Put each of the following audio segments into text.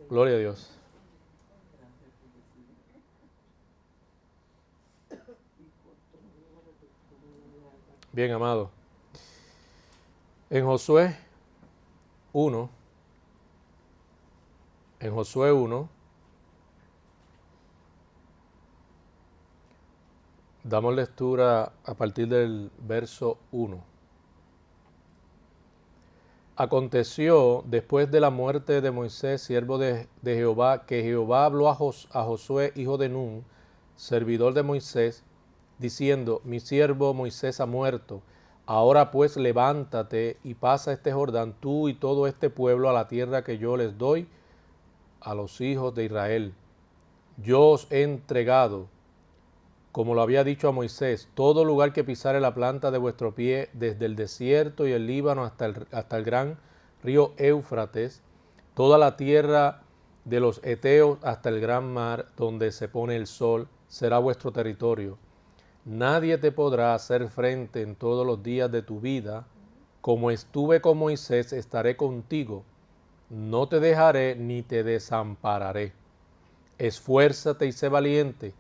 Gloria a Dios. Bien, amado. En Josué 1, en Josué 1, damos lectura a partir del verso 1. Aconteció después de la muerte de Moisés, siervo de Jehová, que Jehová habló a Josué, hijo de Nun, servidor de Moisés, diciendo: mi siervo Moisés ha muerto. Ahora pues levántate y pasa este Jordán, tú y todo este pueblo, a la tierra que yo les doy a los hijos de Israel. Yo os he entregado, como lo había dicho a Moisés, todo lugar que pisare la planta de vuestro pie, desde el desierto y el Líbano hasta el gran río Éufrates, toda la tierra de los heteos hasta el gran mar, donde se pone el sol, será vuestro territorio. Nadie te podrá hacer frente en todos los días de tu vida. Como estuve con Moisés, estaré contigo. No te dejaré ni te desampararé. Esfuérzate y sé valiente,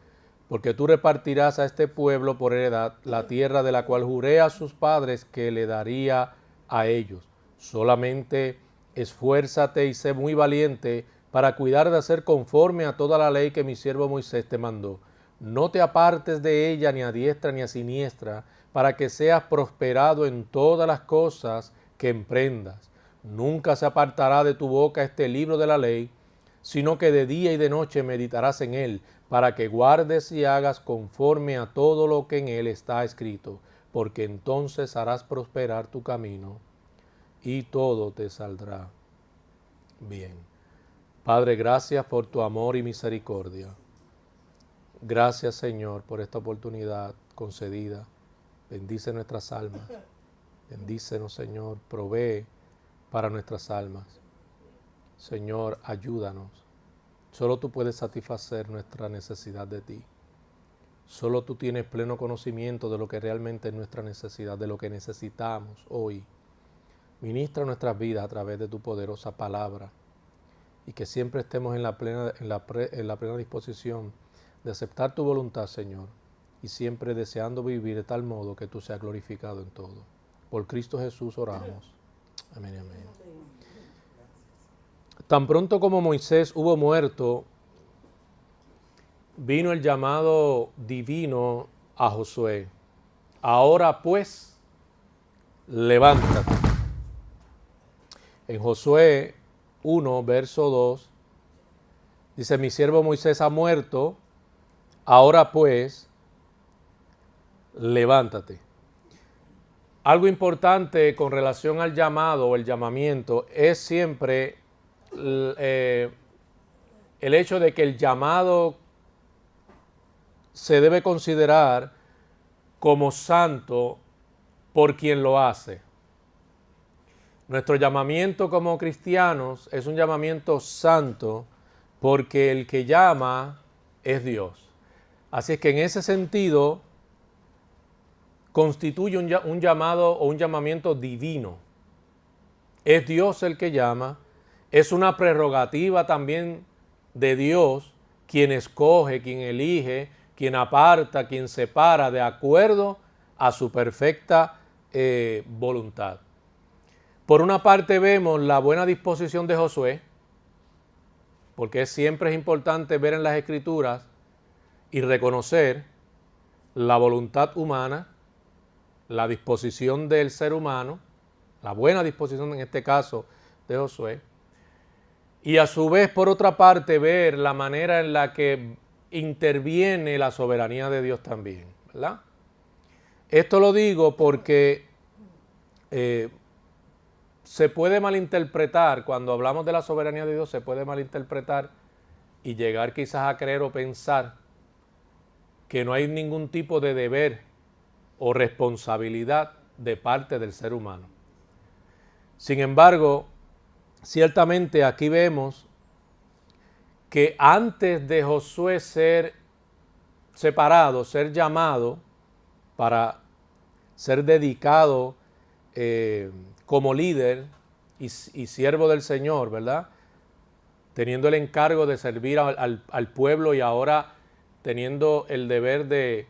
porque tú repartirás a este pueblo por heredad la tierra de la cual juré a sus padres que le daría a ellos. Solamente esfuérzate y sé muy valiente para cuidar de hacer conforme a toda la ley que mi siervo Moisés te mandó. No te apartes de ella ni a diestra ni a siniestra, para que seas prosperado en todas las cosas que emprendas. Nunca se apartará de tu boca este libro de la ley, sino que de día y de noche meditarás en él, para que guardes y hagas conforme a todo lo que en él está escrito, porque entonces harás prosperar tu camino y todo te saldrá bien. Padre, gracias por tu amor y misericordia. Gracias, Señor, por esta oportunidad concedida. Bendice nuestras almas. Bendícenos, Señor. Provee para nuestras almas. Señor, ayúdanos. Solo tú puedes satisfacer nuestra necesidad de ti. Solo tú tienes pleno conocimiento de lo que realmente es nuestra necesidad, de lo que necesitamos hoy. Ministra nuestras vidas a través de tu poderosa palabra, y que siempre estemos en la plena disposición de aceptar tu voluntad, Señor, y siempre deseando vivir de tal modo que tú seas glorificado en todo. Por Cristo Jesús oramos. Amén, amén. Tan pronto como Moisés hubo muerto, vino el llamado divino a Josué. Ahora pues, levántate. En Josué 1, verso 2, dice: mi siervo Moisés ha muerto, ahora pues, levántate. Algo importante con relación al llamado o el llamamiento es siempre el hecho de que el llamado se debe considerar como santo por quien lo hace. Nuestro llamamiento como cristianos es un llamamiento santo porque el que llama es Dios. Así es que en ese sentido constituye un llamado o un llamamiento divino. Es Dios el que llama, es una prerrogativa también de Dios quien escoge, quien elige, quien aparta, quien separa de acuerdo a su perfecta voluntad. Por una parte vemos la buena disposición de Josué, porque siempre es importante ver en las Escrituras y reconocer la voluntad humana, la disposición del ser humano, la buena disposición en este caso de Josué, y a su vez, por otra parte, ver la manera en la que interviene la soberanía de Dios también, ¿verdad? Esto lo digo porque se puede malinterpretar, cuando hablamos de la soberanía de Dios, se puede malinterpretar y llegar quizás a creer o pensar que no hay ningún tipo de deber o responsabilidad de parte del ser humano. Sin embargo, ciertamente aquí vemos que antes de Josué ser separado, ser llamado para ser dedicado como líder y siervo del Señor, ¿verdad? teniendo el encargo de servir al pueblo y ahora teniendo el deber de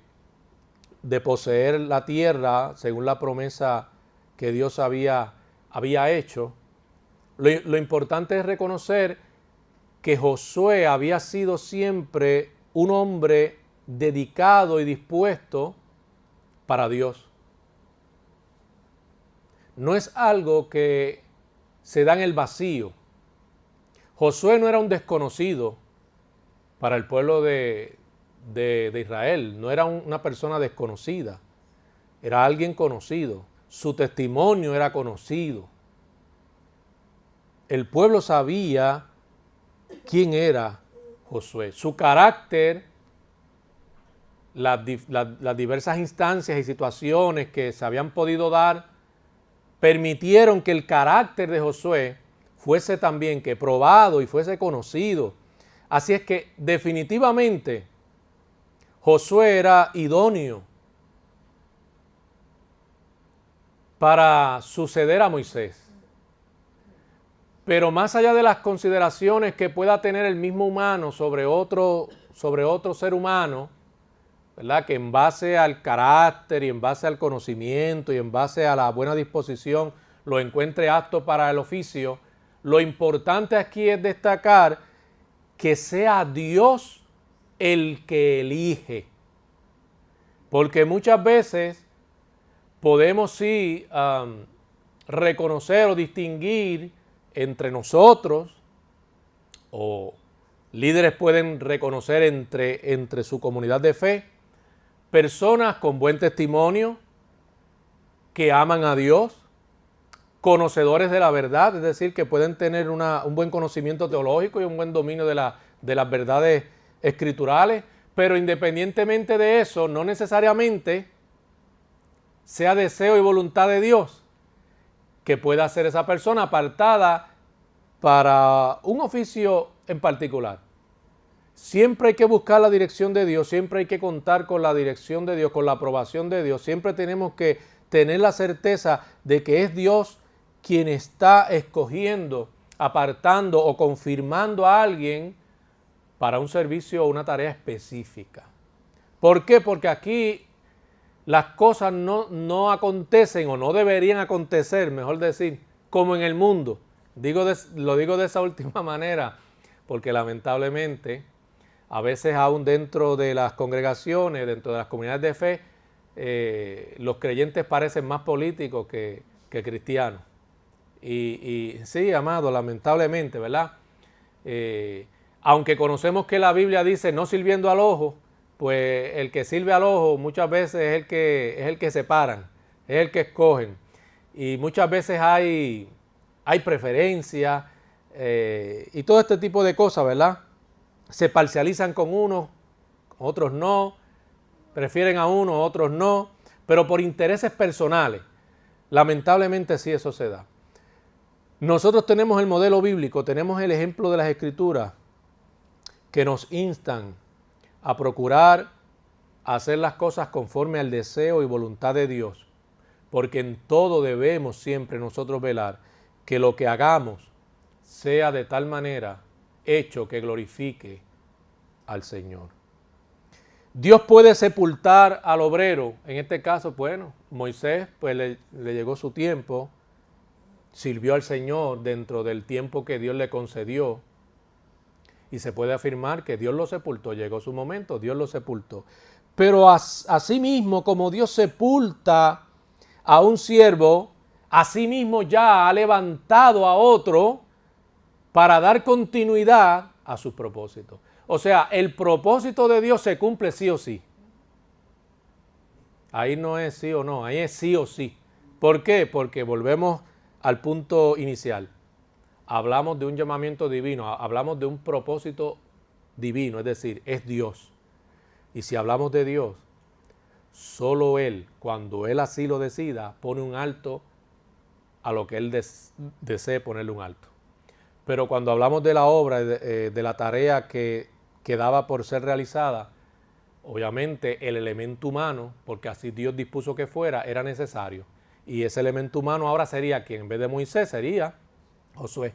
poseer la tierra según la promesa que Dios había hecho. Lo importante es reconocer que Josué había sido siempre un hombre dedicado y dispuesto para Dios. No es algo que se da en el vacío. Josué no era un desconocido para el pueblo de Israel, no era una persona desconocida, era alguien conocido, su testimonio era conocido. El pueblo sabía quién era Josué, su carácter, las diversas instancias y situaciones que se habían podido dar, permitieron que el carácter de Josué fuese también que probado y fuese conocido. Así es que definitivamente Josué era idóneo para suceder a Moisés. Pero más allá de las consideraciones que pueda tener el mismo humano sobre otro ser humano, ¿verdad? Que en base al carácter y en base al conocimiento y en base a la buena disposición lo encuentre apto para el oficio, lo importante aquí es destacar que sea Dios el que elige. Porque muchas veces podemos sí reconocer o distinguir entre nosotros, o líderes pueden reconocer entre su comunidad de fe, personas con buen testimonio, que aman a Dios, conocedores de la verdad, es decir, que pueden tener un buen conocimiento teológico y un buen dominio de las verdades escriturales, pero independientemente de eso, no necesariamente sea deseo y voluntad de Dios que pueda ser esa persona apartada para un oficio en particular. Siempre hay que buscar la dirección de Dios, siempre hay que contar con la dirección de Dios, con la aprobación de Dios, siempre tenemos que tener la certeza de que es Dios quien está escogiendo, apartando o confirmando a alguien para un servicio o una tarea específica. ¿Por qué? Porque aquí las cosas no acontecen o no deberían acontecer, mejor decir, como en el mundo. Lo digo de esa última manera, porque lamentablemente a veces aún dentro de las congregaciones, dentro de las comunidades de fe, los creyentes parecen más políticos que cristianos. Y sí, amado, lamentablemente, ¿verdad? Aunque conocemos que la Biblia dice no sirviendo al ojo, pues el que sirve al ojo muchas veces es el que separan, es el que escogen. Y muchas veces hay preferencias y todo este tipo de cosas, ¿verdad? Se parcializan con unos, otros no, prefieren a uno, otros no, pero por intereses personales. Lamentablemente sí eso se da. Nosotros tenemos el modelo bíblico, tenemos el ejemplo de las Escrituras que nos instan a procurar hacer las cosas conforme al deseo y voluntad de Dios, porque en todo debemos siempre nosotros velar que lo que hagamos sea de tal manera hecho que glorifique al Señor. Dios puede sepultar al obrero, en este caso, bueno, Moisés pues le llegó su tiempo, sirvió al Señor dentro del tiempo que Dios le concedió, y se puede afirmar que Dios lo sepultó, llegó su momento, Dios lo sepultó. Pero asimismo, como Dios sepulta a un siervo, asimismo ya ha levantado a otro para dar continuidad a sus propósitos. O sea, el propósito de Dios se cumple sí o sí. Ahí no es sí o no, ahí es sí o sí. ¿Por qué? Porque volvemos al punto inicial. Hablamos de un llamamiento divino, hablamos de un propósito divino, es decir, es Dios. Y si hablamos de Dios, solo Él, cuando Él así lo decida, pone un alto a lo que Él desee ponerle un alto. Pero cuando hablamos de la obra, de la tarea que quedaba por ser realizada, obviamente el elemento humano, porque así Dios dispuso que fuera, era necesario. Y ese elemento humano ahora sería quien en vez de Moisés sería Josué.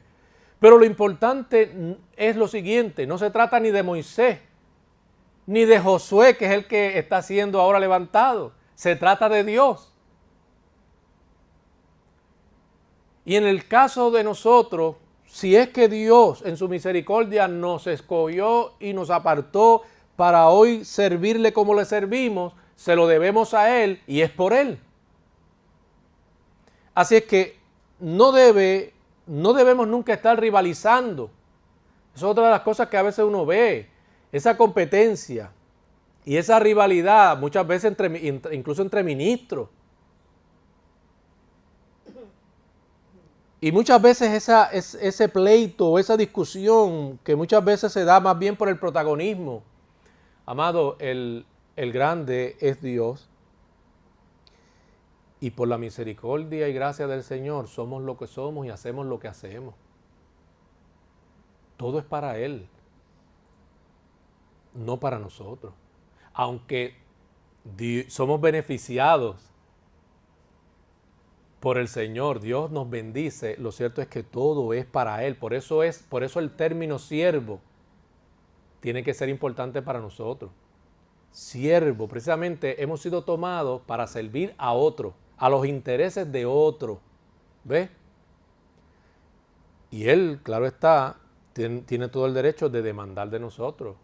Pero lo importante es lo siguiente, no se trata ni de Moisés, ni de Josué, que es el que está siendo ahora levantado. Se trata de Dios. Y en el caso de nosotros, si es que Dios en su misericordia nos escogió y nos apartó para hoy servirle como le servimos, se lo debemos a Él y es por Él. Así es que no debemos nunca estar rivalizando. Es otra de las cosas que a veces uno ve, esa competencia y esa rivalidad, muchas veces incluso entre ministros. Y muchas veces ese pleito o esa discusión que muchas veces se da más bien por el protagonismo. Amado, el grande es Dios. Y por la misericordia y gracia del Señor somos lo que somos y hacemos lo que hacemos. Todo es para Él, no para nosotros. Aunque somos beneficiados por el Señor, Dios nos bendice, lo cierto es que todo es para Él. Por eso el término siervo tiene que ser importante para nosotros. Siervo, precisamente hemos sido tomados para servir a otro, a los intereses de otro. ¿Ves? Y Él, claro está, tiene todo el derecho de demandar de nosotros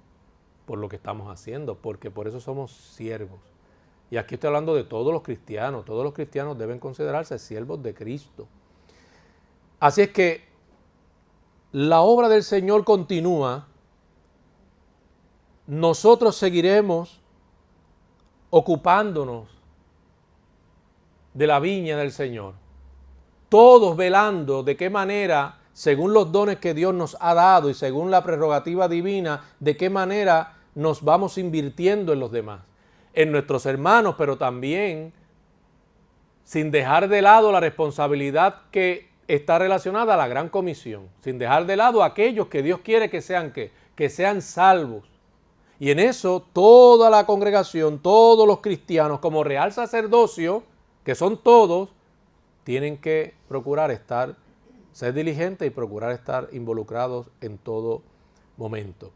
por lo que estamos haciendo, porque por eso somos siervos. Y aquí estoy hablando de todos los cristianos deben considerarse siervos de Cristo. Así es que la obra del Señor continúa, nosotros seguiremos ocupándonos de la viña del Señor, todos velando de qué manera, según los dones que Dios nos ha dado y según la prerrogativa divina, de qué manera nos vamos invirtiendo en los demás, en nuestros hermanos, pero también sin dejar de lado la responsabilidad que está relacionada a la gran comisión, sin dejar de lado a aquellos que Dios quiere que sean salvos. Y en eso toda la congregación, todos los cristianos como real sacerdocio, que son todos, tienen que procurar ser diligentes y procurar estar involucrados en todo momento.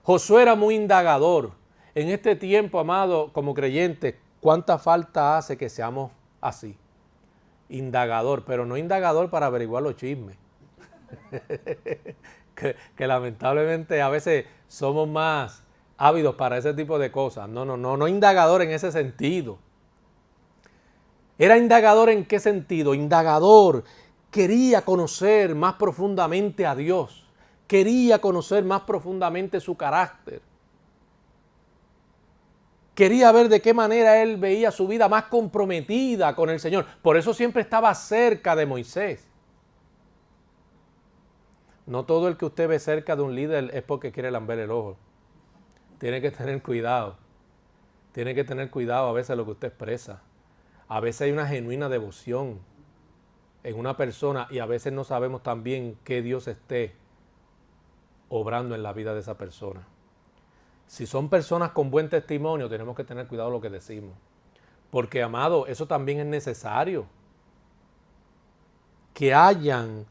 Josué era muy indagador. En este tiempo, amado, como creyentes, ¿cuánta falta hace que seamos así? Indagador, pero no indagador para averiguar los chismes. que lamentablemente a veces somos más ávidos para ese tipo de cosas. No indagador en ese sentido. ¿Era indagador en qué sentido? Indagador, quería conocer más profundamente a Dios, quería conocer más profundamente su carácter, quería ver de qué manera él veía su vida más comprometida con el Señor. Por eso siempre estaba cerca de Moisés. No todo el que usted ve cerca de un líder es porque quiere lamber el ojo. Tiene que tener cuidado. Tiene que tener cuidado a veces lo que usted expresa. A veces hay una genuina devoción en una persona y a veces no sabemos también que Dios esté obrando en la vida de esa persona. Si son personas con buen testimonio, tenemos que tener cuidado lo que decimos. Porque, amado, eso también es necesario. Que hayan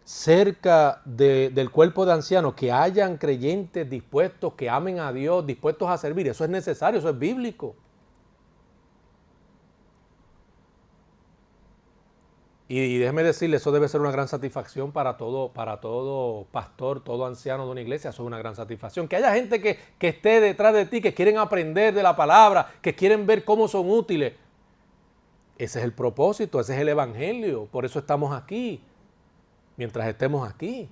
cerca del cuerpo de ancianos, que hayan creyentes dispuestos, que amen a Dios, dispuestos a servir. Eso es necesario, eso es bíblico. Y déjeme decirle, eso debe ser una gran satisfacción para todo pastor, todo anciano de una iglesia. Eso es una gran satisfacción. Que haya gente que esté detrás de ti, que quieren aprender de la palabra, que quieren ver cómo son útiles. Ese es el propósito, ese es el evangelio. Por eso estamos aquí, mientras estemos aquí.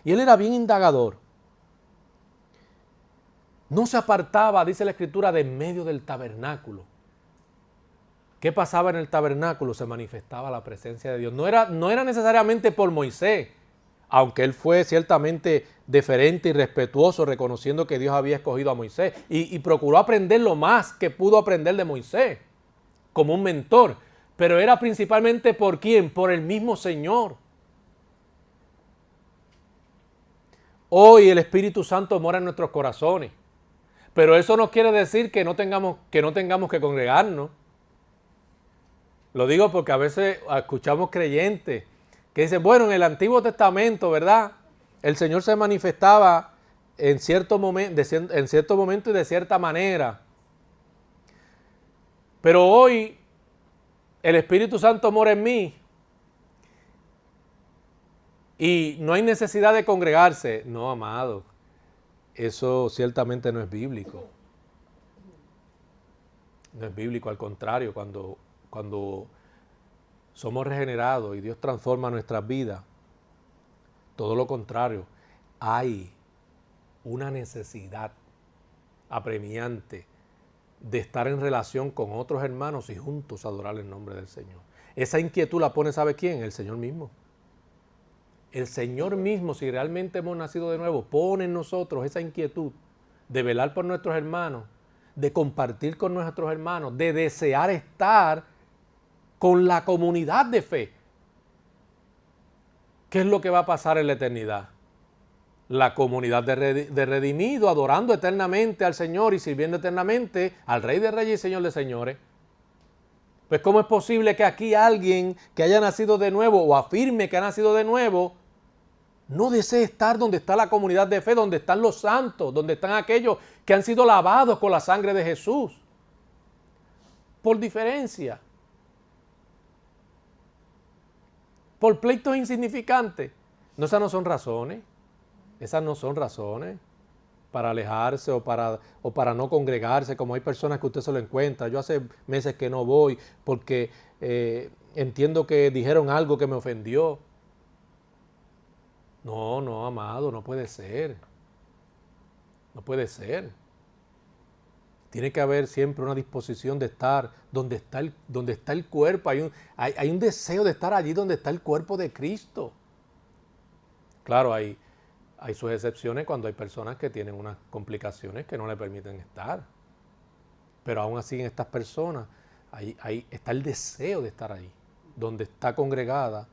Y él era bien indagador. No se apartaba, dice la Escritura, de en medio del tabernáculo. ¿Qué pasaba en el tabernáculo? Se manifestaba la presencia de Dios. No era necesariamente por Moisés, aunque él fue ciertamente deferente y respetuoso, reconociendo que Dios había escogido a Moisés y procuró aprender lo más que pudo aprender de Moisés, como un mentor. Pero era principalmente ¿por quién? Por el mismo Señor. Hoy el Espíritu Santo mora en nuestros corazones, pero eso no quiere decir que no tengamos que congregarnos. Lo digo porque a veces escuchamos creyentes que dice, bueno, en el Antiguo Testamento, ¿verdad? El Señor se manifestaba en cierto momento y de cierta manera. Pero hoy el Espíritu Santo mora en mí y no hay necesidad de congregarse. No, amado, eso ciertamente no es bíblico. No es bíblico, al contrario, cuando somos regenerados y Dios transforma nuestras vidas, todo lo contrario, hay una necesidad apremiante de estar en relación con otros hermanos y juntos adorar el nombre del Señor. Esa inquietud la pone, ¿sabe quién? El Señor mismo. El Señor mismo, si realmente hemos nacido de nuevo, pone en nosotros esa inquietud de velar por nuestros hermanos, de compartir con nuestros hermanos, de desear estar con la comunidad de fe. ¿Qué es lo que va a pasar en la eternidad? La comunidad de redimidos adorando eternamente al Señor y sirviendo eternamente al Rey de Reyes y Señor de Señores. Pues ¿cómo es posible que aquí alguien que haya nacido de nuevo o afirme que ha nacido de nuevo no desee estar donde está la comunidad de fe, donde están los santos, donde están aquellos que han sido lavados con la sangre de Jesús? Por diferencia, por pleitos insignificantes. No, esas no son razones. Esas no son razones para alejarse o para no congregarse, como hay personas que usted se lo encuentra. Yo hace meses que no voy porque entiendo que dijeron algo que me ofendió. No, no, amado, no puede ser. No puede ser. Tiene que haber siempre una disposición de estar donde está el cuerpo. Hay un deseo de estar allí donde está el cuerpo de Cristo. Claro, hay sus excepciones cuando hay personas que tienen unas complicaciones que no le permiten estar. Pero aún así en estas personas ahí está el deseo de estar ahí, donde están congregados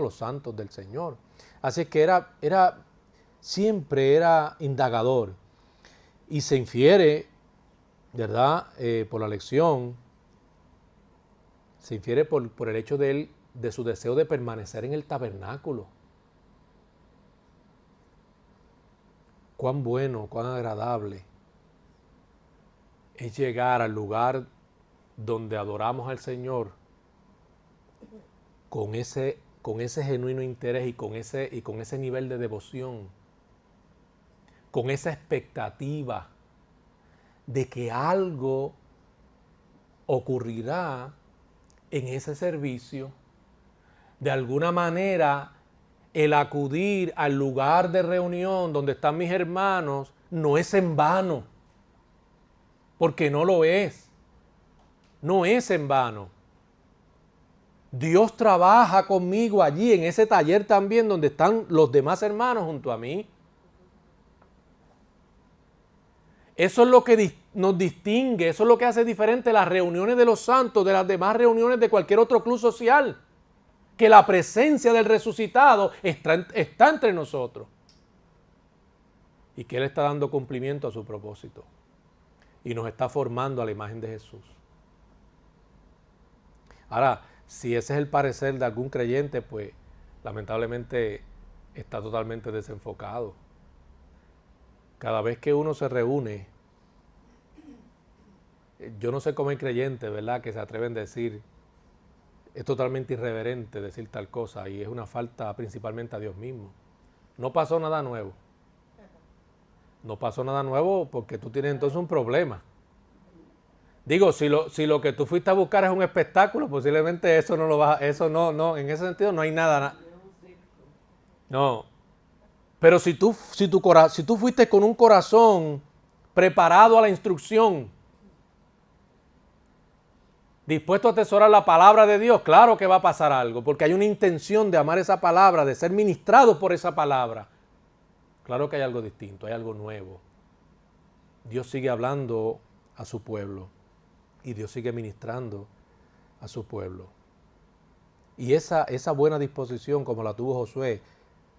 los santos del Señor. Así es que siempre era indagador. Y se infiere, ¿verdad? Por la lección, se infiere por el hecho de su deseo de permanecer en el tabernáculo. Cuán bueno, cuán agradable es llegar al lugar donde adoramos al Señor con ese genuino interés y con ese nivel de devoción, con esa expectativa de que algo ocurrirá en ese servicio. De alguna manera, el acudir al lugar de reunión donde están mis hermanos no es en vano, porque no lo es. No es en vano. Dios trabaja conmigo allí en ese taller también donde están los demás hermanos junto a mí. Eso es lo que nos distingue, eso es lo que hace diferente las reuniones de los santos de las demás reuniones de cualquier otro club social. Que la presencia del resucitado está entre nosotros. Y que Él está dando cumplimiento a su propósito. Y nos está formando a la imagen de Jesús. Ahora, si ese es el parecer de algún creyente, pues lamentablemente está totalmente desenfocado. Cada vez que uno se reúne, yo no sé cómo hay creyentes, ¿verdad?, que se atreven a decir, es totalmente irreverente decir tal cosa y es una falta principalmente a Dios mismo. No pasó nada nuevo. No pasó nada nuevo porque tú tienes entonces un problema. Digo, si lo que tú fuiste a buscar es un espectáculo, posiblemente eso no lo vas a, eso no, en ese sentido no hay nada. No. Pero si tú fuiste con un corazón preparado a la instrucción, dispuesto a atesorar la palabra de Dios, claro que va a pasar algo, porque hay una intención de amar esa palabra, de ser ministrado por esa palabra. Claro que hay algo distinto, hay algo nuevo. Dios sigue hablando a su pueblo y Dios sigue ministrando a su pueblo. Y esa buena disposición como la tuvo Josué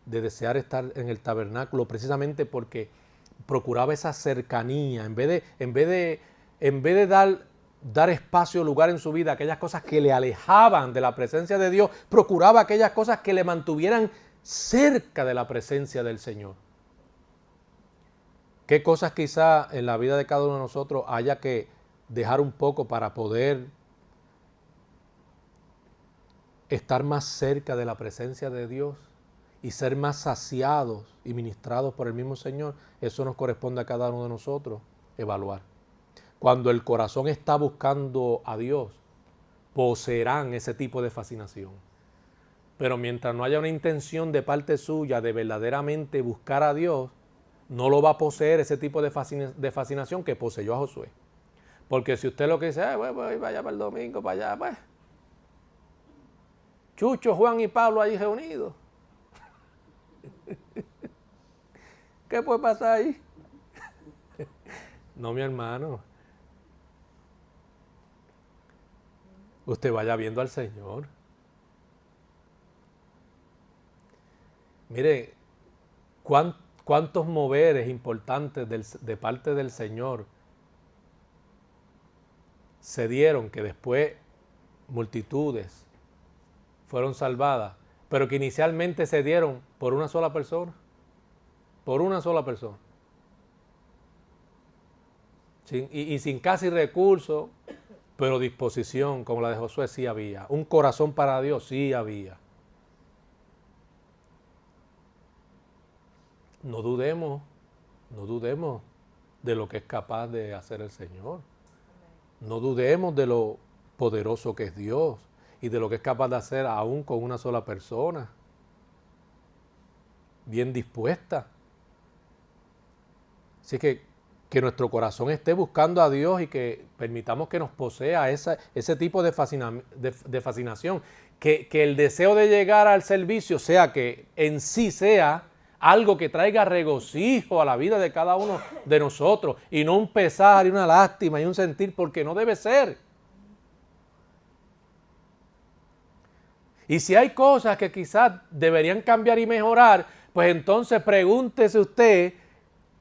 de desear estar en el tabernáculo precisamente porque procuraba esa cercanía, en vez de dar dar espacio, lugar en su vida a aquellas cosas que le alejaban de la presencia de Dios, procuraba aquellas cosas que le mantuvieran cerca de la presencia del Señor. ¿Qué cosas quizá en la vida de cada uno de nosotros haya que dejar un poco para poder estar más cerca de la presencia de Dios y ser más saciados y ministrados por el mismo Señor? Eso nos corresponde a cada uno de nosotros evaluar. Cuando el corazón está buscando a Dios, poseerán ese tipo de fascinación. Pero mientras no haya una intención de parte suya de verdaderamente buscar a Dios, no lo va a poseer ese tipo de fascinación que poseyó a Josué. Porque si usted lo que dice, voy para allá para el domingo, para allá, pues. Chucho, Juan y Pablo allí reunidos. ¿Qué puede pasar ahí? No, mi hermano. Usted vaya viendo al Señor. Mire, cuántos moveres importantes de parte del Señor se dieron que después multitudes fueron salvadas, pero que inicialmente se dieron por una sola persona. Por una sola persona. Y sin casi recursos, pero disposición como la de Josué sí había. Un corazón para Dios sí había. No dudemos de lo que es capaz de hacer el Señor. No dudemos de lo poderoso que es Dios y de lo que es capaz de hacer aún con una sola persona, bien dispuesta. Así que nuestro corazón esté buscando a Dios y que permitamos que nos posea ese tipo de fascinación. Que el deseo de llegar al servicio sea que en sí sea algo que traiga regocijo a la vida de cada uno de nosotros y no un pesar y una lástima y un sentir, porque no debe ser. Y si hay cosas que quizás deberían cambiar y mejorar, pues entonces pregúntese usted,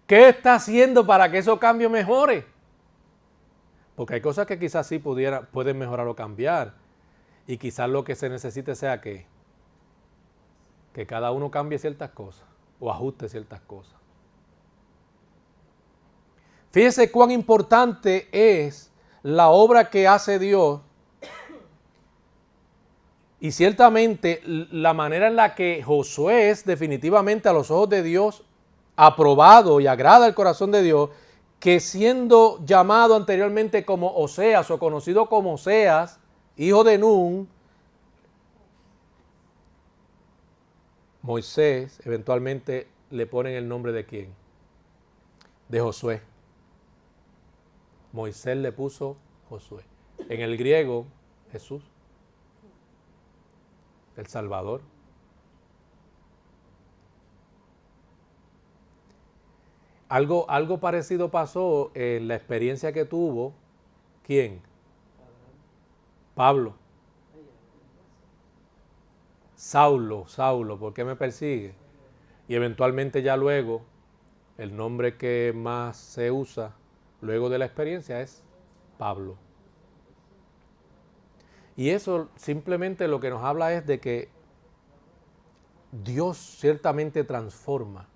¿qué está haciendo para que esos cambios mejore? Porque hay cosas que quizás sí pueden mejorar o cambiar. Y quizás lo que se necesite sea que cada uno cambie ciertas cosas o ajuste ciertas cosas. Fíjese cuán importante es la obra que hace Dios. Y ciertamente la manera en la que Josué es definitivamente a los ojos de Dios aprobado y agrada el corazón de Dios, que siendo llamado anteriormente como Oseas o conocido como Oseas, hijo de Nun, Moisés eventualmente le ponen el nombre de ¿quién? De Josué. Moisés le puso Josué. En el griego, Jesús, el Salvador. Algo parecido pasó en la experiencia que tuvo, ¿quién? Pablo. Saulo, ¿por qué me persigue? Y eventualmente ya luego, el nombre que más se usa luego de la experiencia es Pablo. Y eso simplemente lo que nos habla es de que Dios ciertamente transforma,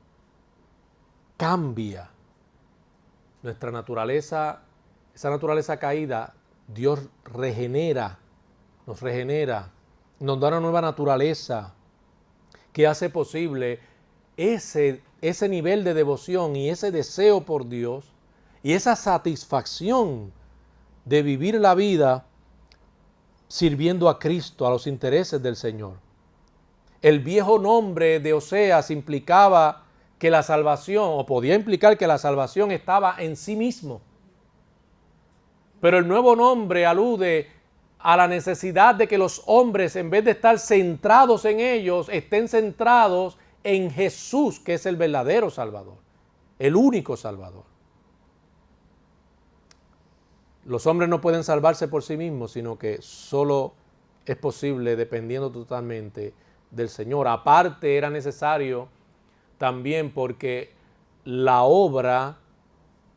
cambia nuestra naturaleza, esa naturaleza caída. Dios nos regenera, nos da una nueva naturaleza que hace posible ese nivel de devoción y ese deseo por Dios y esa satisfacción de vivir la vida sirviendo a Cristo, a los intereses del Señor. El viejo nombre de Oseas implicaba que la salvación, o podía implicar que la salvación estaba en sí mismo. Pero el nuevo nombre alude a la necesidad de que los hombres, en vez de estar centrados en ellos, estén centrados en Jesús, que es el verdadero Salvador, el único Salvador. Los hombres no pueden salvarse por sí mismos, sino que solo es posible dependiendo totalmente del Señor. Aparte era necesario también porque la obra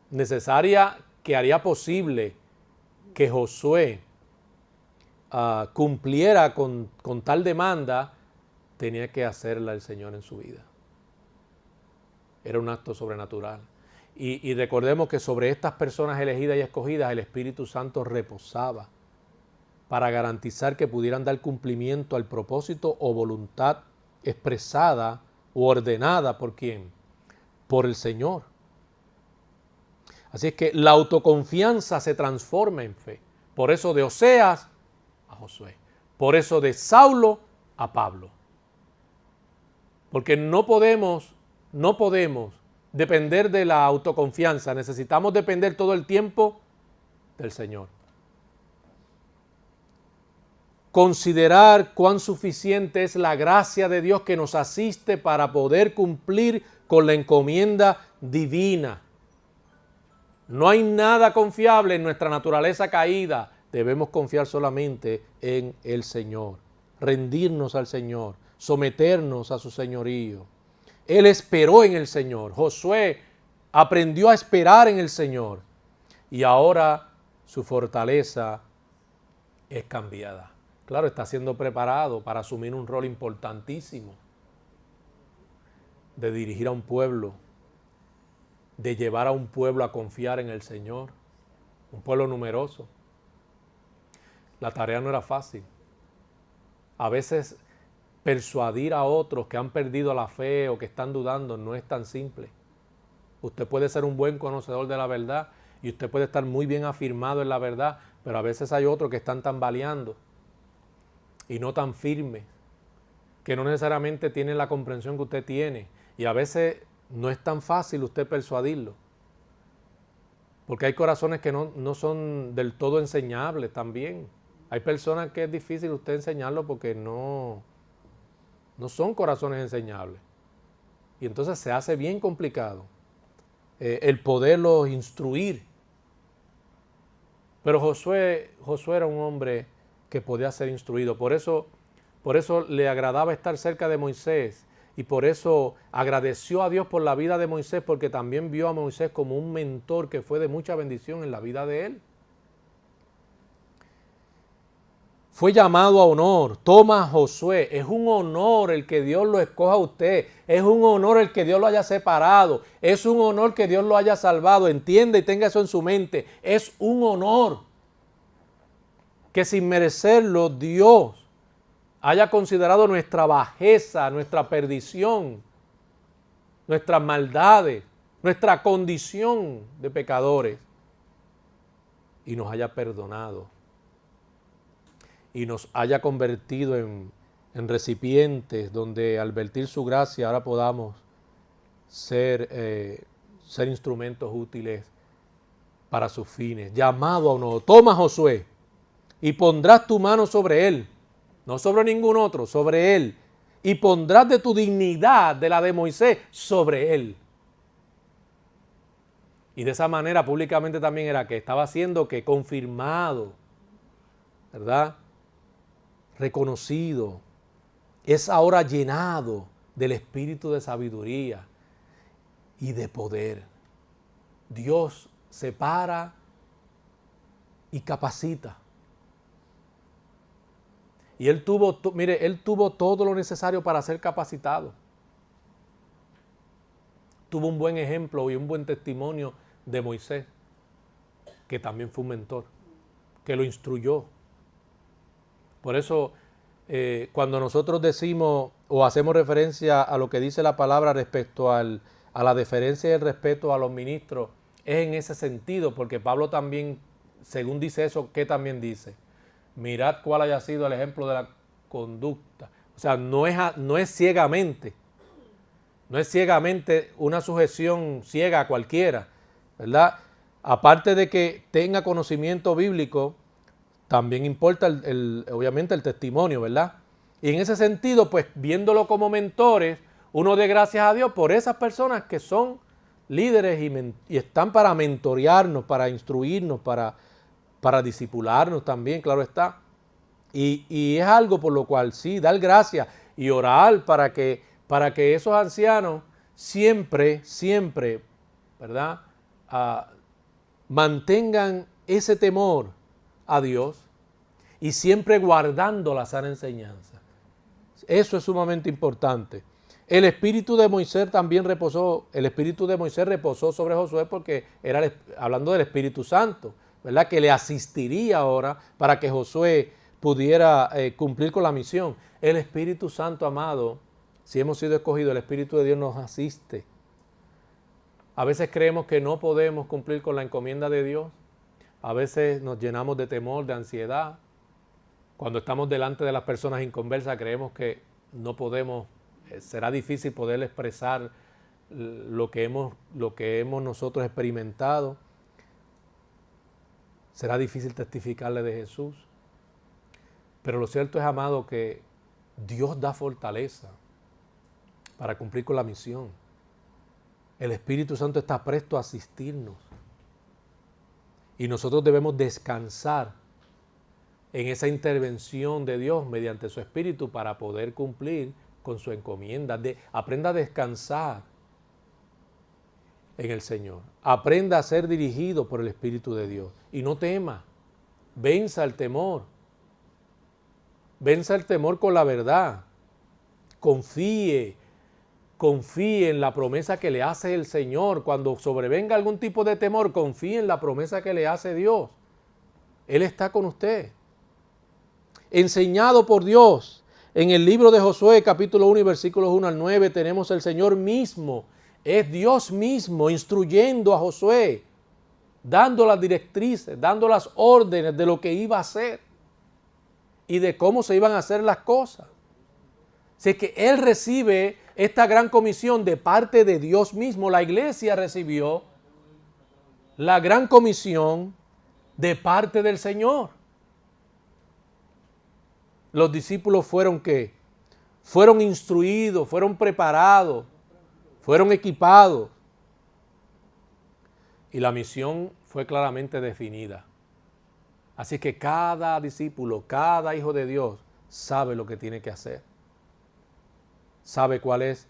necesaria que haría posible que Josué cumpliera con tal demanda, tenía que hacerla el Señor en su vida. Era un acto sobrenatural. Y recordemos que sobre estas personas elegidas y escogidas el Espíritu Santo reposaba para garantizar que pudieran dar cumplimiento al propósito o voluntad expresada o ordenada por ¿quién? Por el Señor. Así es que la autoconfianza se transforma en fe. Por eso de Oseas a Josué. Por eso de Saulo a Pablo. Porque no podemos depender de la autoconfianza. Necesitamos depender todo el tiempo del Señor. Considerar cuán suficiente es la gracia de Dios que nos asiste para poder cumplir con la encomienda divina. No hay nada confiable en nuestra naturaleza caída. Debemos confiar solamente en el Señor, rendirnos al Señor, someternos a su señorío. Él esperó en el Señor. Josué aprendió a esperar en el Señor. Y ahora su fortaleza es cambiada. Claro, está siendo preparado para asumir un rol importantísimo de dirigir a un pueblo, de llevar a un pueblo a confiar en el Señor, un pueblo numeroso. La tarea no era fácil. A veces persuadir a otros que han perdido la fe o que están dudando no es tan simple. Usted puede ser un buen conocedor de la verdad y usted puede estar muy bien afirmado en la verdad, pero a veces hay otros que están tambaleando y no tan firmes, que no necesariamente tienen la comprensión que usted tiene, y a veces no es tan fácil usted persuadirlo, porque hay corazones que no son del todo enseñables también. Hay personas que es difícil usted enseñarlo porque no son corazones enseñables, y entonces se hace bien complicado el poderlos instruir. Pero Josué era un hombre que podía ser instruido. Por eso le agradaba estar cerca de Moisés, y por eso agradeció a Dios por la vida de Moisés, porque también vio a Moisés como un mentor que fue de mucha bendición en la vida de él. Fue llamado a honor. Toma Josué. Es un honor el que Dios lo escoja a usted. Es un honor el que Dios lo haya separado. Es un honor que Dios lo haya salvado. Entienda y tenga eso en su mente. Es un honor que sin merecerlo Dios haya considerado nuestra bajeza, nuestra perdición, nuestras maldades, nuestra condición de pecadores, y nos haya perdonado y nos haya convertido en recipientes donde al vertir su gracia ahora podamos ser instrumentos útiles para sus fines. Llamado a uno. Toma Josué y pondrás tu mano sobre él, no sobre ningún otro, sobre él, y pondrás de tu dignidad, de la de Moisés, sobre él. Y de esa manera públicamente también era que estaba siendo que confirmado, ¿verdad? Reconocido, es ahora llenado del espíritu de sabiduría y de poder. Dios separa y capacita. Y él tuvo todo lo necesario para ser capacitado. Tuvo un buen ejemplo y un buen testimonio de Moisés, que también fue un mentor, que lo instruyó. Por eso, cuando nosotros decimos o hacemos referencia a lo que dice la palabra respecto a la deferencia y el respeto a los ministros, es en ese sentido, porque Pablo también, según dice eso, ¿qué también dice? Mirad cuál haya sido el ejemplo de la conducta. O sea, no es ciegamente. No es ciegamente una sujeción ciega a cualquiera, ¿verdad? Aparte de que tenga conocimiento bíblico, también importa obviamente el testimonio, ¿verdad? Y en ese sentido, pues viéndolo como mentores, uno dé gracias a Dios por esas personas que son líderes y están para mentorearnos, para instruirnos, para discipularnos también, claro está. Y es algo por lo cual sí, dar gracias y orar para que esos ancianos siempre, ¿verdad? Mantengan ese temor a Dios y siempre guardando la sana enseñanza. Eso es sumamente importante. El espíritu de Moisés también reposó, el espíritu de Moisés reposó sobre Josué porque era hablando del Espíritu Santo, ¿verdad? Que le asistiría ahora para que Josué pudiera cumplir con la misión. El Espíritu Santo, amado, si hemos sido escogidos, el Espíritu de Dios nos asiste. A veces creemos que no podemos cumplir con la encomienda de Dios. A veces nos llenamos de temor, de ansiedad. Cuando estamos delante de las personas inconversas creemos que no podemos, será difícil poder expresar lo que hemos nosotros experimentado. Será difícil testificarle de Jesús. Pero lo cierto es, amado, que Dios da fortaleza para cumplir con la misión. El Espíritu Santo está presto a asistirnos. Y nosotros debemos descansar en esa intervención de Dios mediante su Espíritu para poder cumplir con su encomienda. Aprenda a descansar en el Señor. Aprenda a ser dirigido por el Espíritu de Dios. Y no tema. Venza el temor. Venza el temor con la verdad. Confíe en la promesa que le hace el Señor. Cuando sobrevenga algún tipo de temor, confíe en la promesa que le hace Dios. Él está con usted. Enseñado por Dios. En el libro de Josué, capítulo 1 y versículos 1 al 9, tenemos el Señor mismo. Es Dios mismo instruyendo a Josué, dando las directrices, dando las órdenes de lo que iba a hacer y de cómo se iban a hacer las cosas. Así que él recibe esta gran comisión de parte de Dios mismo. La iglesia recibió la gran comisión de parte del Señor. Los discípulos fueron ¿qué? Fueron instruidos, fueron preparados, fueron equipados. Y la misión fue claramente definida. Así que cada discípulo, cada hijo de Dios sabe lo que tiene que hacer. Sabe cuál es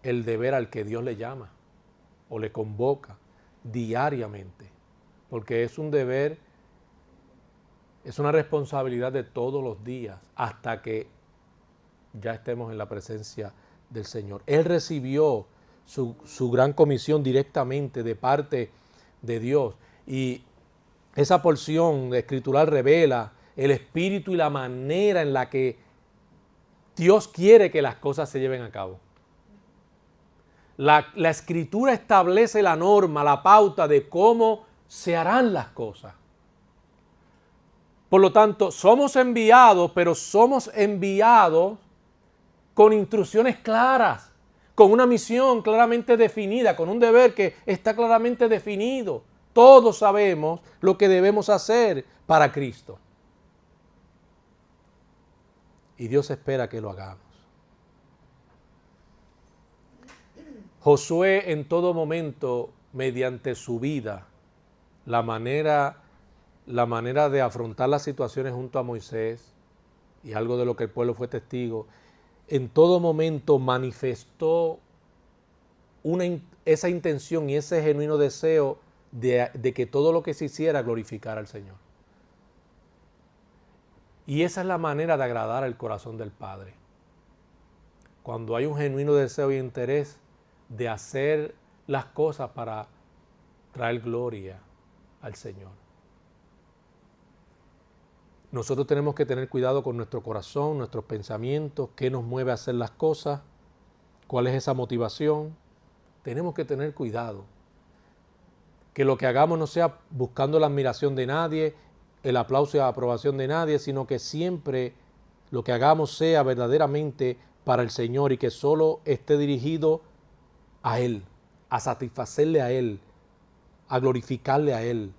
el deber al que Dios le llama o le convoca diariamente. Porque es un deber, es una responsabilidad de todos los días hasta que ya estemos en la presencia del Señor. Él recibió su gran comisión directamente de parte de Dios. Y esa porción escritural revela el espíritu y la manera en la que Dios quiere que las cosas se lleven a cabo. La escritura establece la norma, la pauta de cómo se harán las cosas. Por lo tanto, somos enviados, pero somos enviados con instrucciones claras, con una misión claramente definida, con un deber que está claramente definido. Todos sabemos lo que debemos hacer para Cristo. Y Dios espera que lo hagamos. Josué en todo momento, mediante su vida, la manera de afrontar las situaciones junto a Moisés, y algo de lo que el pueblo fue testigo, en todo momento manifestó esa intención y ese genuino deseo de que todo lo que se hiciera glorificara al Señor. Y esa es la manera de agradar al corazón del Padre. Cuando hay un genuino deseo y interés de hacer las cosas para traer gloria al Señor. Nosotros tenemos que tener cuidado con nuestro corazón, nuestros pensamientos, qué nos mueve a hacer las cosas, cuál es esa motivación. Tenemos que tener cuidado. Que lo que hagamos no sea buscando la admiración de nadie, el aplauso y la aprobación de nadie, sino que siempre lo que hagamos sea verdaderamente para el Señor y que solo esté dirigido a Él, a satisfacerle a Él, a glorificarle a Él.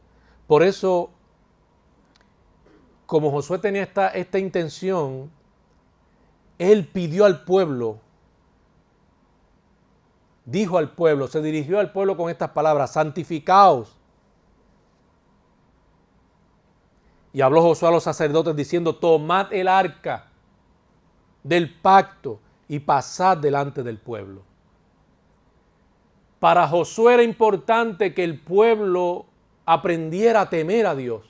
Por eso, como Josué tenía esta intención, él pidió al pueblo, dijo al pueblo, se dirigió al pueblo con estas palabras: santificaos. Y habló Josué a los sacerdotes diciendo: tomad el arca del pacto y pasad delante del pueblo. Para Josué era importante que el pueblo aprendiera a temer a Dios,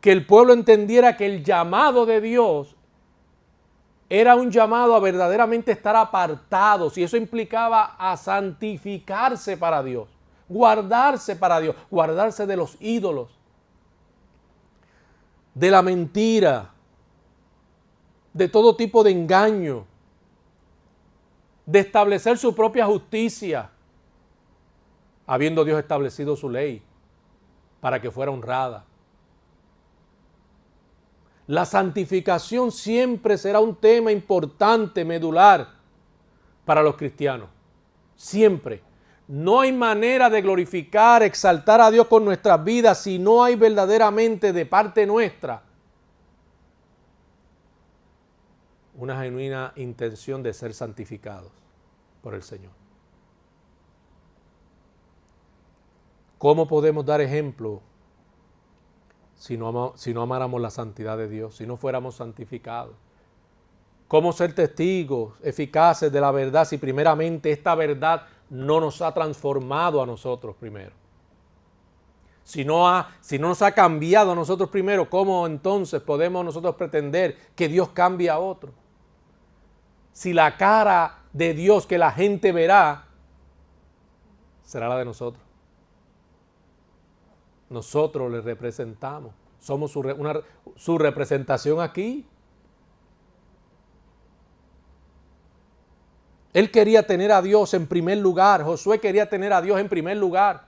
que el pueblo entendiera que el llamado de Dios era un llamado a verdaderamente estar apartados, y eso implicaba a santificarse para Dios, guardarse para Dios, guardarse de los ídolos, de la mentira, de todo tipo de engaño, de establecer su propia justicia, habiendo Dios establecido su ley para que fuera honrada. La santificación siempre será un tema importante, medular, para los cristianos. Siempre. No hay manera de glorificar, exaltar a Dios con nuestras vidas si no hay verdaderamente de parte nuestra una genuina intención de ser santificados por el Señor. ¿Cómo podemos dar ejemplo si no amáramos la santidad de Dios, si no fuéramos santificados? ¿Cómo ser testigos eficaces de la verdad si primeramente esta verdad no nos ha transformado a nosotros primero? Si no nos ha cambiado a nosotros primero, ¿cómo entonces podemos nosotros pretender que Dios cambie a otro? Si la cara de Dios que la gente verá será la de nosotros. Nosotros le representamos, somos su representación aquí. Él quería tener a Dios en primer lugar, Josué quería tener a Dios en primer lugar.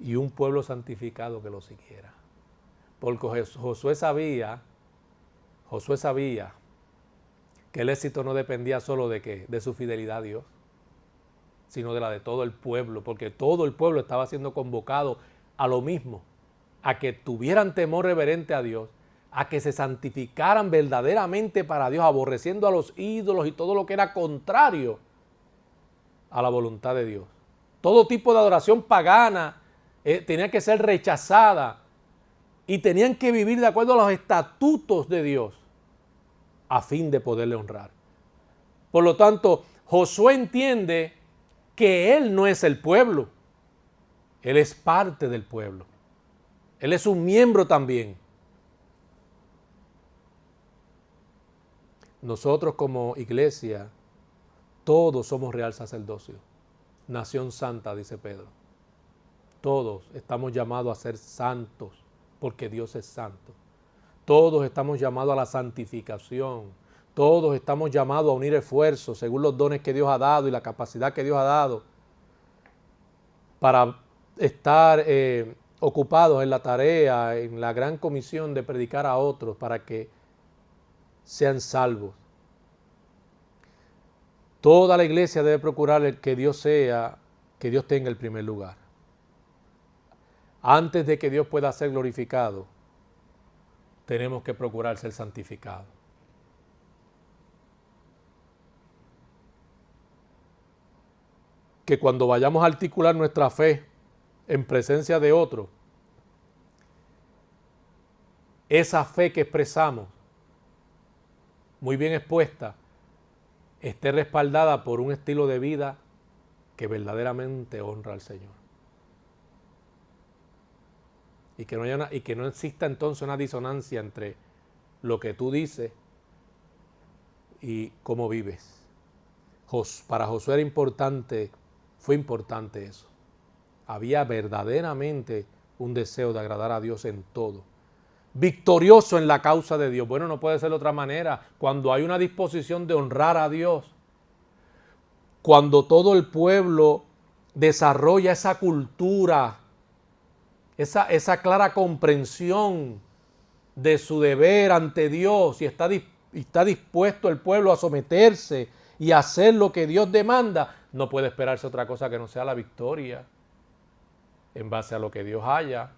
Y un pueblo santificado que lo siguiera. Porque Josué sabía que el éxito no dependía solo de su fidelidad a Dios, sino de la de todo el pueblo, porque todo el pueblo estaba siendo convocado a lo mismo, a que tuvieran temor reverente a Dios, a que se santificaran verdaderamente para Dios, aborreciendo a los ídolos y todo lo que era contrario a la voluntad de Dios. Todo tipo de adoración pagana tenía que ser rechazada y tenían que vivir de acuerdo a los estatutos de Dios a fin de poderle honrar. Por lo tanto, Josué entiende que él no es el pueblo, él es parte del pueblo. Él es un miembro también. Nosotros como iglesia, todos somos real sacerdocio, nación santa, dice Pedro. Todos estamos llamados a ser santos, porque Dios es santo. Todos estamos llamados a la santificación. Todos estamos llamados a unir esfuerzos según los dones que Dios ha dado y la capacidad que Dios ha dado para estar ocupados en la tarea, en la gran comisión de predicar a otros para que sean salvos. Toda la iglesia debe procurar que Dios tenga el primer lugar. Antes de que Dios pueda ser glorificado, tenemos que procurar ser santificados. Que cuando vayamos a articular nuestra fe en presencia de otro, esa fe que expresamos, muy bien expuesta, esté respaldada por un estilo de vida que verdaderamente honra al Señor. Y que no exista entonces una disonancia entre lo que tú dices y cómo vives. Para Josué fue importante eso. Había verdaderamente un deseo de agradar a Dios en todo. Victorioso en la causa de Dios. Bueno, no puede ser de otra manera. Cuando hay una disposición de honrar a Dios, cuando todo el pueblo desarrolla esa cultura, esa clara comprensión de su deber ante Dios y está dispuesto el pueblo a someterse y a hacer lo que Dios demanda, no puede esperarse otra cosa que no sea la victoria en base a lo que Dios haya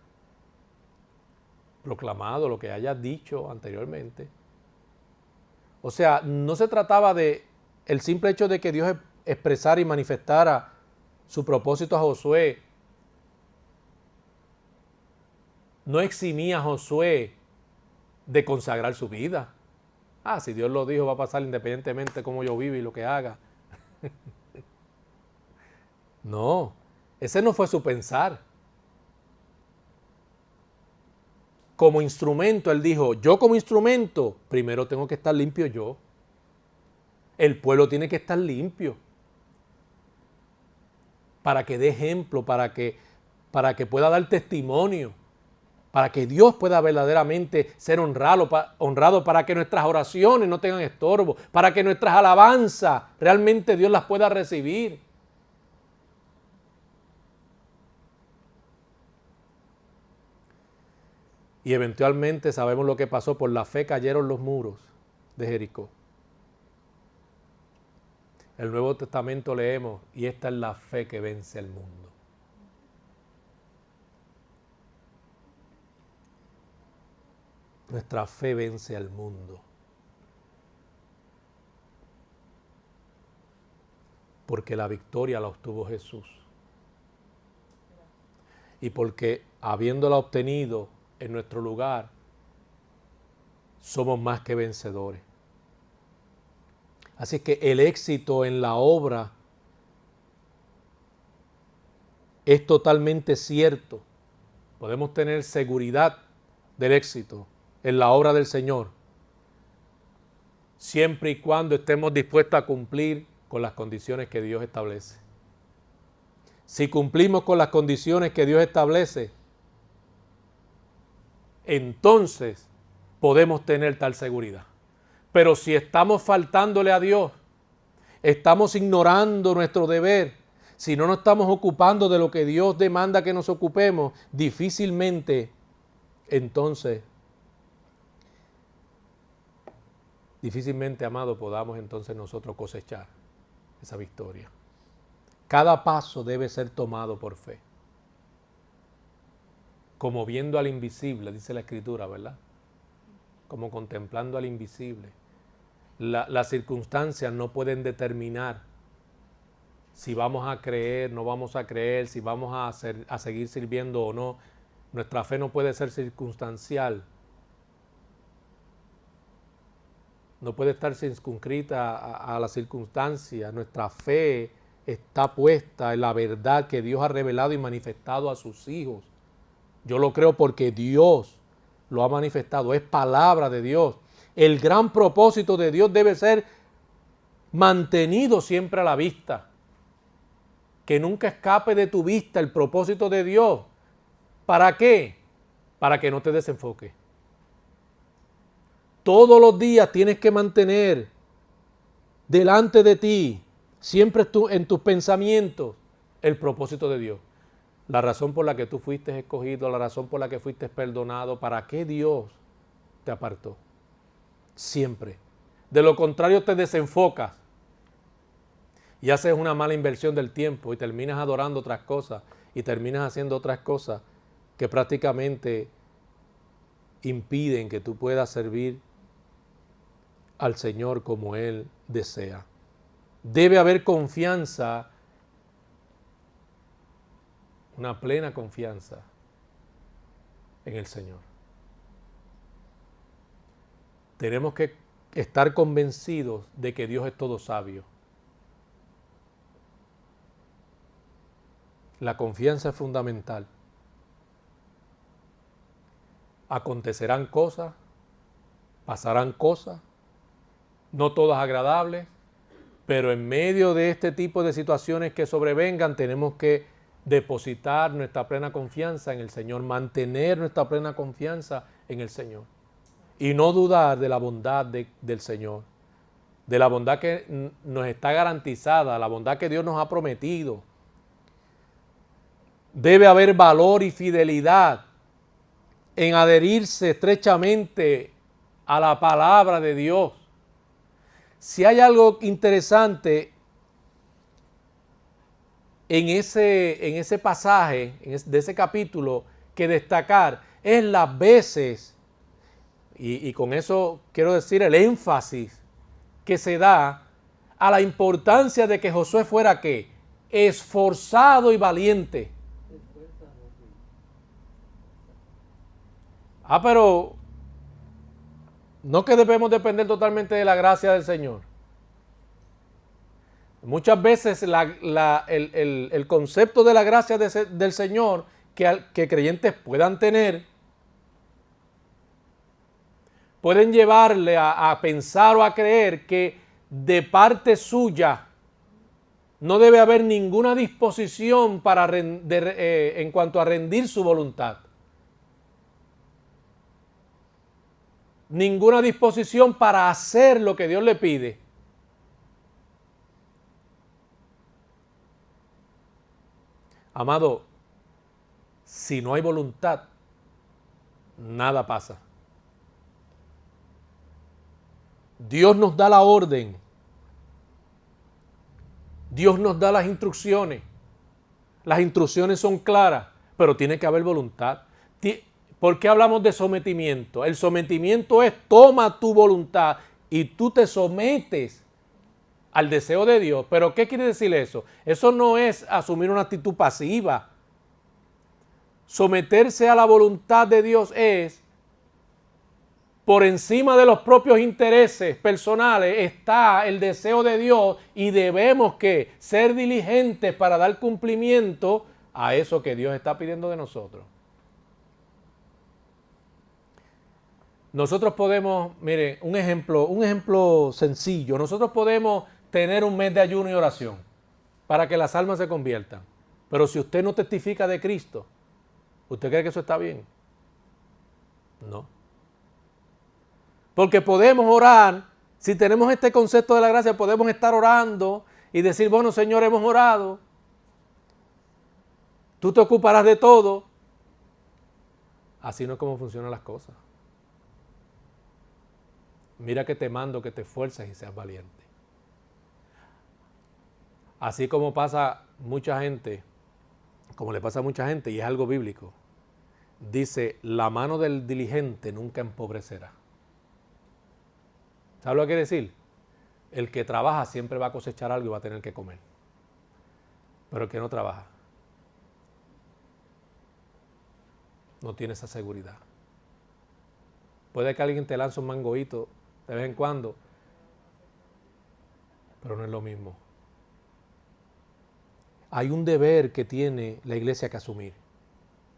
proclamado, lo que haya dicho anteriormente. O sea, no se trataba de el simple hecho de que Dios expresara y manifestara su propósito a Josué. No eximía a Josué de consagrar su vida. Si Dios lo dijo, va a pasar independientemente de cómo yo viva y lo que haga. No, ese no fue su pensar. Como instrumento, él dijo, yo como instrumento, primero tengo que estar limpio yo. El pueblo tiene que estar limpio para que dé ejemplo, para que pueda dar testimonio, para que Dios pueda verdaderamente ser honrado, para que nuestras oraciones no tengan estorbo, para que nuestras alabanzas realmente Dios las pueda recibir. Y eventualmente sabemos lo que pasó, por la fe cayeron los muros de Jericó. El Nuevo Testamento leemos, y esta es la fe que vence al mundo. Nuestra fe vence al mundo. Porque la victoria la obtuvo Jesús. Y porque habiéndola obtenido en nuestro lugar, somos más que vencedores. Así que el éxito en la obra es totalmente cierto. Podemos tener seguridad del éxito en la obra del Señor, siempre y cuando estemos dispuestos a cumplir con las condiciones que Dios establece. Si cumplimos con las condiciones que Dios establece, entonces podemos tener tal seguridad. Pero si estamos faltándole a Dios, estamos ignorando nuestro deber, si no nos estamos ocupando de lo que Dios demanda que nos ocupemos, difícilmente amado, podamos entonces nosotros cosechar esa victoria. Cada paso debe ser tomado por fe. Como viendo al invisible, dice la Escritura, ¿verdad? Como contemplando al invisible. Las circunstancias no pueden determinar si vamos a creer, no vamos a creer, si vamos a seguir sirviendo o no. Nuestra fe no puede ser circunstancial. No puede estar circunscrita a la circunstancia. Nuestra fe está puesta en la verdad que Dios ha revelado y manifestado a sus hijos. Yo lo creo porque Dios lo ha manifestado, es palabra de Dios. El gran propósito de Dios debe ser mantenido siempre a la vista. Que nunca escape de tu vista el propósito de Dios. ¿Para qué? Para que no te desenfoques. Todos los días tienes que mantener delante de ti, siempre en tus pensamientos, el propósito de Dios. La razón por la que tú fuiste escogido, la razón por la que fuiste perdonado, ¿para qué Dios te apartó? Siempre. De lo contrario te desenfocas y haces una mala inversión del tiempo y terminas adorando otras cosas y terminas haciendo otras cosas que prácticamente impiden que tú puedas servir al Señor como Él desea. Debe haber confianza, una plena confianza en el Señor. Tenemos que estar convencidos de que Dios es todo sabio. La confianza es fundamental. Acontecerán cosas, pasarán cosas, no todas agradables, pero en medio de este tipo de situaciones que sobrevengan, tenemos que depositar nuestra plena confianza en el Señor, mantener nuestra plena confianza en el Señor y no dudar de la bondad del Señor, de la bondad que nos está garantizada, la bondad que Dios nos ha prometido. Debe haber valor y fidelidad en adherirse estrechamente a la palabra de Dios. Si hay algo interesante en ese pasaje, de ese capítulo, que destacar, es las veces, y con eso quiero decir el énfasis que se da a la importancia de que Josué fuera ¿qué? Esforzado y valiente. Pero no que debemos depender totalmente de la gracia del Señor. Muchas veces el concepto de la gracia del Señor que creyentes puedan tener, pueden llevarle a pensar o a creer que de parte suya no debe haber ninguna disposición en cuanto a rendir su voluntad. Ninguna disposición para hacer lo que Dios le pide. Amado, si no hay voluntad, nada pasa. Dios nos da la orden. Dios nos da las instrucciones. Las instrucciones son claras, pero tiene que haber voluntad. ¿Por qué hablamos de sometimiento? El sometimiento es toma tu voluntad y tú te sometes al deseo de Dios. ¿Pero qué quiere decir eso? Eso no es asumir una actitud pasiva. Someterse a la voluntad de Dios es, por encima de los propios intereses personales, está el deseo de Dios y debemos que ser diligentes para dar cumplimiento a eso que Dios está pidiendo de nosotros. Nosotros podemos, mire, un ejemplo sencillo, nosotros podemos tener un mes de ayuno y oración para que las almas se conviertan. Pero si usted no testifica de Cristo, ¿usted cree que eso está bien? No. Porque podemos orar, si tenemos este concepto de la gracia, podemos estar orando y decir, bueno, Señor, hemos orado, tú te ocuparás de todo. Así no es como funcionan las cosas. Mira que te mando que te esfuerces y seas valiente. Así como pasa mucha gente, como le pasa a mucha gente, y es algo bíblico, dice, la mano del diligente nunca empobrecerá. ¿Sabes lo que quiere decir? El que trabaja siempre va a cosechar algo y va a tener que comer. Pero el que no trabaja no tiene esa seguridad. Puede que alguien te lance un mangoíto de vez en cuando, pero no es lo mismo. Hay un deber que tiene la iglesia que asumir.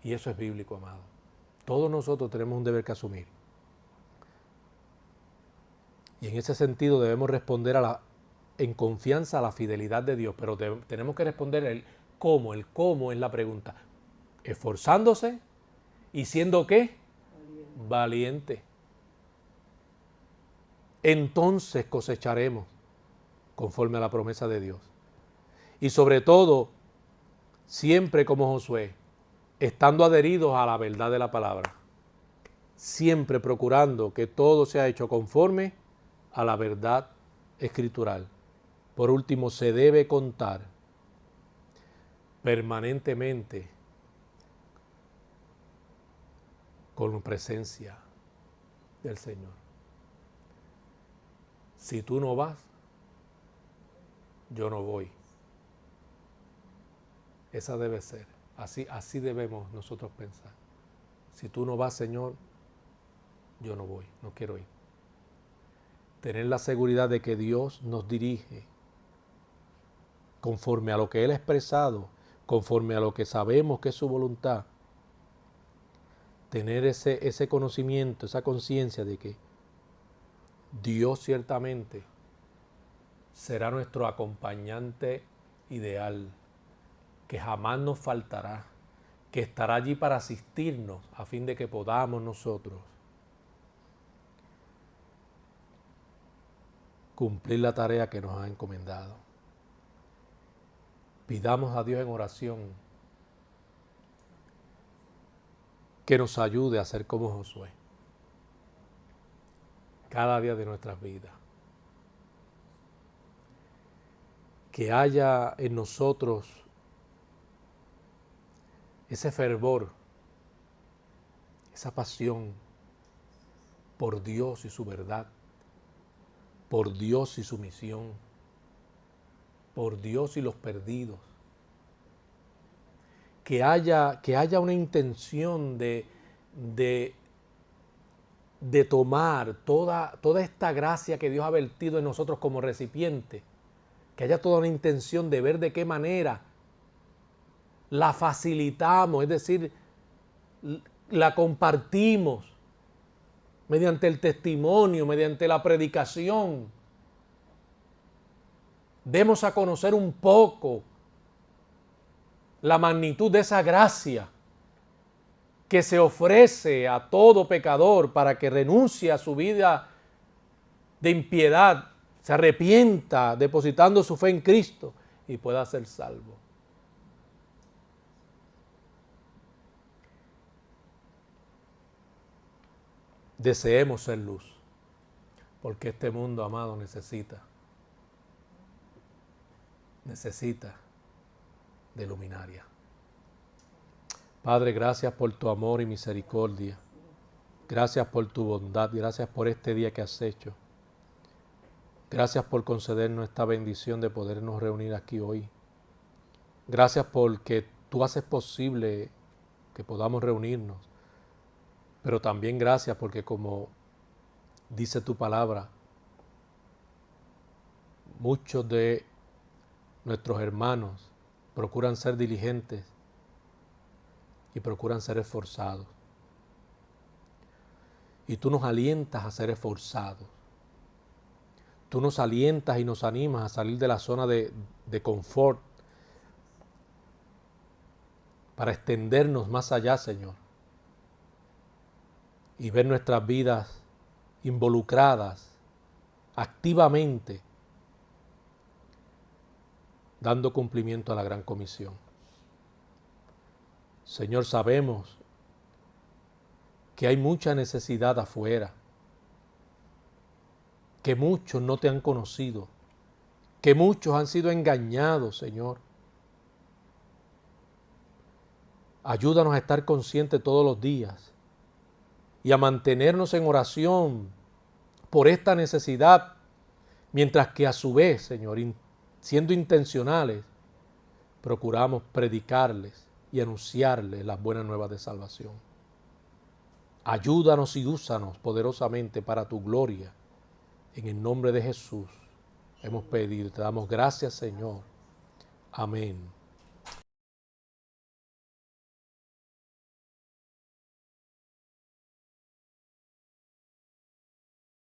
Y eso es bíblico, amado. Todos nosotros tenemos un deber que asumir. Y en ese sentido debemos responder en confianza a la fidelidad de Dios. Pero tenemos que responder el cómo. El cómo es la pregunta. Esforzándose y siendo ¿qué? Valiente. Entonces cosecharemos conforme a la promesa de Dios. Y sobre todo, siempre como Josué, estando adheridos a la verdad de la palabra. Siempre procurando que todo sea hecho conforme a la verdad escritural. Por último, se debe contar permanentemente con la presencia del Señor. Si tú no vas, yo no voy. Esa debe ser. Así debemos nosotros pensar. Si tú no vas, Señor, yo no voy, no quiero ir. Tener la seguridad de que Dios nos dirige conforme a lo que Él ha expresado, conforme a lo que sabemos que es su voluntad. Tener ese conocimiento, esa conciencia de que Dios ciertamente será nuestro acompañante ideal, que jamás nos faltará, que estará allí para asistirnos a fin de que podamos nosotros cumplir la tarea que nos ha encomendado. Pidamos a Dios en oración que nos ayude a ser como Josué cada día de nuestras vidas. Que haya en nosotros ese fervor, esa pasión por Dios y su verdad, por Dios y su misión, por Dios y los perdidos. Que haya una intención de tomar toda esta gracia que Dios ha vertido en nosotros como recipiente, que haya toda una intención de ver de qué manera la facilitamos, es decir, la compartimos mediante el testimonio, mediante la predicación. Demos a conocer un poco la magnitud de esa gracia que se ofrece a todo pecador para que renuncie a su vida de impiedad, se arrepienta depositando su fe en Cristo y pueda ser salvo. Deseemos ser luz, porque este mundo, amado, necesita de luminaria. Padre, gracias por tu amor y misericordia. Gracias por tu bondad. Gracias por este día que has hecho. Gracias por concedernos esta bendición de podernos reunir aquí hoy. Gracias porque tú haces posible que podamos reunirnos. Pero también gracias porque, como dice tu palabra, muchos de nuestros hermanos procuran ser diligentes y procuran ser esforzados. Y tú nos alientas a ser esforzados. Tú nos alientas y nos animas a salir de la zona de confort para extendernos más allá, Señor, y ver nuestras vidas involucradas activamente, dando cumplimiento a la gran comisión. Señor, sabemos que hay mucha necesidad afuera, que muchos no te han conocido, que muchos han sido engañados, Señor. Ayúdanos a estar conscientes todos los días y a mantenernos en oración por esta necesidad, mientras que a su vez, Señor, siendo intencionales, procuramos predicarles y anunciarles las buenas nuevas de salvación. Ayúdanos y úsanos poderosamente para tu gloria. En el nombre de Jesús hemos pedido, te damos gracias, Señor. Amén.